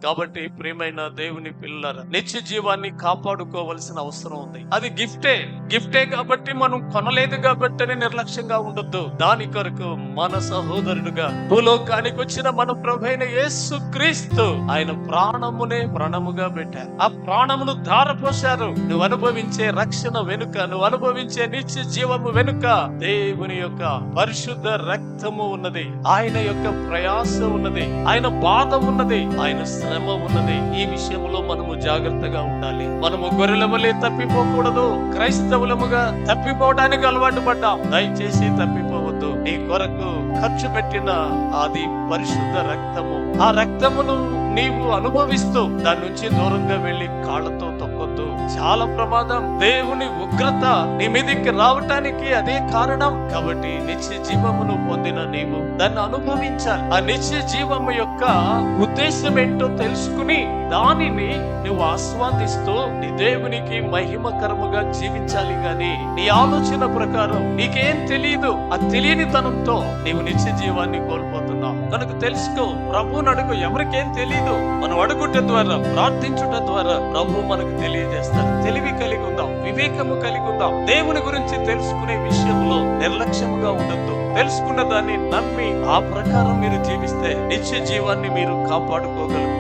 కాబట్టి ప్రియమైన దేవుని పిల్లలారా, నిత్య జీవాన్ని కాపాడుకోవాల్సిన అవసరం ఉంది. అది గిఫ్టే కాబట్టి మనం కొనలేదు కాబట్టి నిర్లక్ష్యంగా ఉండొద్దు. దాని కొరకు మన సహోదరుడుగా భూలోకానికి వచ్చిన మన ప్రభువైన యేసు క్రీస్తు ఆయన ప్రాణమునే ప్రాణముగా పెట్టారు. ఆ ప్రాణమును ధారపోశారు. నువ్వు అనుభవించే రక్షణ వెనుక, నువ్వు అనుభవించే నిత్య జీవము వెనుక దేవుని యొక్క పరిశుద్ధ రక్తము ఉన్నది, ఆయన యొక్క ప్రయాస ఉన్నది, ఆయన బాధ ఉన్నది, ఆయన శ్రమ ఉన్నది. ఈ విషయంలో మనము జాగ్రత్తగా ఉండాలి. మనము గొర్రెల వలె తప్పిపోకూడదు. క్రైస్తవులముగా తప్పిపోవడానికి అలవాటు పడ్డాం. దయచేసి తప్పిపోవద్దు. నీ కొరకు ఖర్చు పెట్టిన అది పరిశుద్ధ రక్తము. ఆ రక్తమును నీవు అనుభవిస్తూ దాని నుంచి దూరంగా వెళ్లి కాళ్ళతో తొక్కొద్దు. చాలా ప్రమాదం. దేవుని ఉగ్రత నీ మీదకి రావటానికి అదే కారణం. కాబట్టి నిత్య జీవమును పొందిన నీవు దాన్ని అనుభవించాలి. ఆ నిత్య జీవము యొక్క ఉద్దేశం ఏంటో తెలుసుకుని దానిని నువ్వు ఆస్వాదిస్తూ నీ దేవునికి మహిమకరముగా జీవించాలి. గాని నీ ఆలోచన ప్రకారం నీకేం తెలియదు. ఆ తెలియనితనంతో నీవు నిత్య జీవాన్ని కోల్పోతున్నావు. కనుక తెలుసుకో, ప్రభువుని అడుగు. ఎవరికేం తెలియదు. మనం అడుగుట ద్వారా, ప్రార్థించుట ద్వారా ప్రభు మనకు తెలియజేస్తారు. తెలివి కలిగి ఉందాం, వివేకము కలిగి ఉందాం. దేవుని గురించి తెలుసుకునే విషయంలో నిర్లక్ష్యముగా ఉండద్దు. తెలుసుకున్న దాన్ని నమ్మి ఆ ప్రకారం మీరు జీవిస్తే నిత్య జీవాన్ని మీరు కాపాడుకోగలరు.